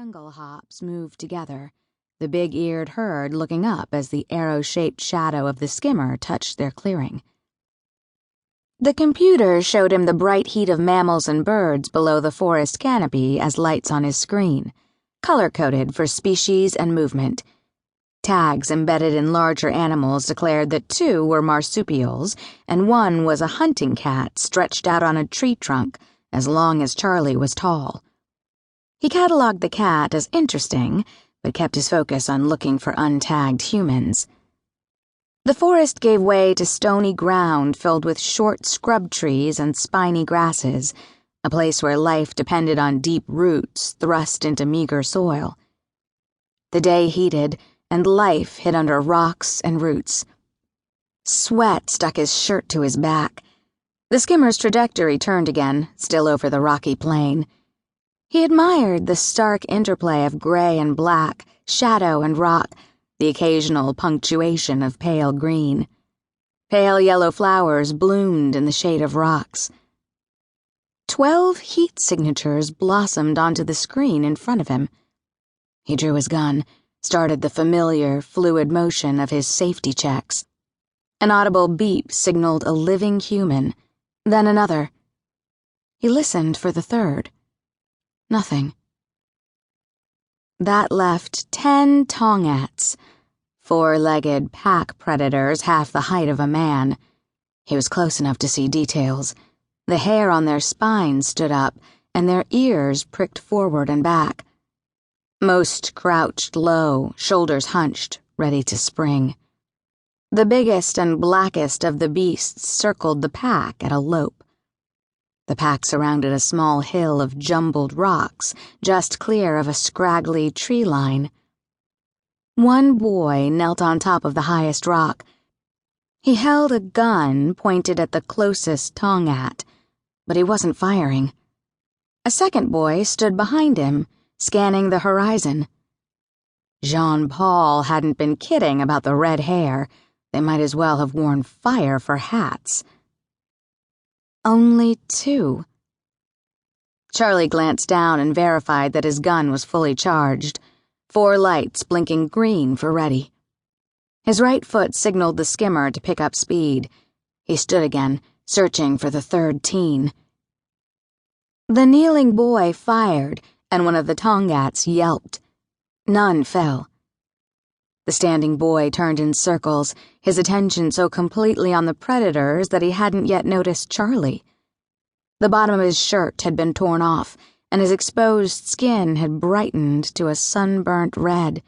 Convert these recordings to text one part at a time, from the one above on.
jungle hops moved together, the big-eared herd looking up as the arrow-shaped shadow of the skimmer touched their clearing. The computer showed him the bright heat of mammals and birds below the forest canopy as lights on his screen, color-coded for species and movement. Tags embedded in larger animals declared that 2 were marsupials and 1 was a hunting cat stretched out on a tree trunk as long as Charlie was tall. He cataloged the cat as interesting, but kept his focus on looking for untagged humans. The forest gave way to stony ground filled with short scrub trees and spiny grasses, a place where life depended on deep roots thrust into meager soil. The day heated, and life hid under rocks and roots. Sweat stuck his shirt to his back. The skimmer's trajectory turned again, still over the rocky plain. He admired the stark interplay of gray and black, shadow and rock, the occasional punctuation of pale green. Pale yellow flowers bloomed in the shade of rocks. 12 heat signatures blossomed onto the screen in front of him. He drew his gun, started the familiar, fluid motion of his safety checks. An audible beep signaled a living human, then another. He listened for the third. Nothing. That left 10 tongats, 4-legged pack predators half the height of a man. He was close enough to see details. The hair on their spines stood up, and their ears pricked forward and back. Most crouched low, shoulders hunched, ready to spring. The biggest and blackest of the beasts circled the pack at a lope. The pack surrounded a small hill of jumbled rocks, just clear of a scraggly tree line. One boy knelt on top of the highest rock. He held a gun pointed at the closest tongat, but he wasn't firing. A second boy stood behind him, scanning the horizon. Jean-Paul hadn't been kidding about the red hair. They might as well have worn fire for hats. Only 2. Charlie glanced down and verified that his gun was fully charged, 4 lights blinking green for ready. His right foot signaled the skimmer to pick up speed. He stood again, searching for the third teen. The kneeling boy fired, and one of the tongats yelped. None fell. The standing boy turned in circles, his attention so completely on the predators that he hadn't yet noticed Charlie. The bottom of his shirt had been torn off, and his exposed skin had brightened to a sunburnt red.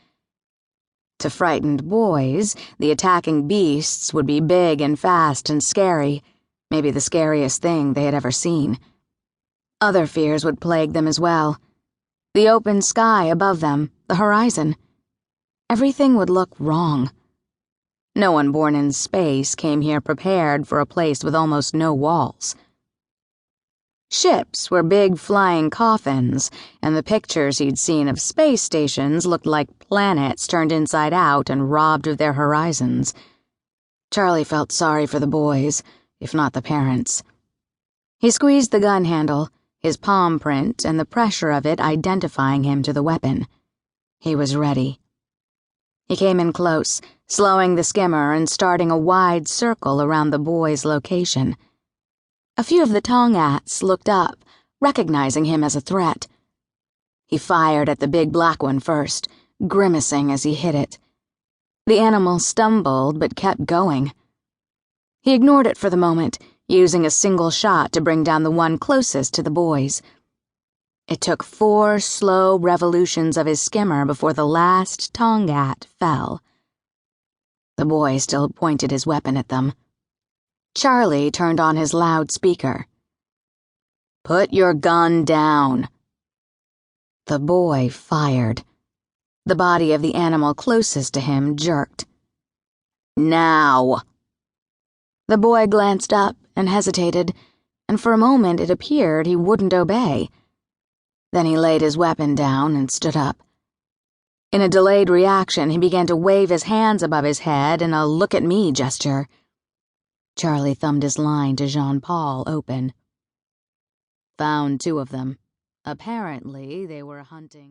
To frightened boys, the attacking beasts would be big and fast and scary, maybe the scariest thing they had ever seen. Other fears would plague them as well. The open sky above them, the horizon. Everything would look wrong. No one born in space came here prepared for a place with almost no walls. Ships were big flying coffins, and the pictures he'd seen of space stations looked like planets turned inside out and robbed of their horizons. Charlie felt sorry for the boys, if not the parents. He squeezed the gun handle, his palm print and the pressure of it identifying him to the weapon. He was ready. He came in close, slowing the skimmer and starting a wide circle around the boy's location. A few of the tongats looked up, recognizing him as a threat. He fired at the big black one first, grimacing as he hit it. The animal stumbled but kept going. He ignored it for the moment, using a single shot to bring down the one closest to the boys. It took 4 slow revolutions of his skimmer before the last tongat fell. The boy still pointed his weapon at them. Charlie turned on his loudspeaker. "Put your gun down." The boy fired. The body of the animal closest to him jerked. "Now!" The boy glanced up and hesitated, and for a moment it appeared he wouldn't obey. Then he laid his weapon down and stood up. In a delayed reaction, he began to wave his hands above his head in a look-at-me gesture. Charlie thumbed his line to Jean-Paul open. "Found 2 of them. Apparently, they were hunting."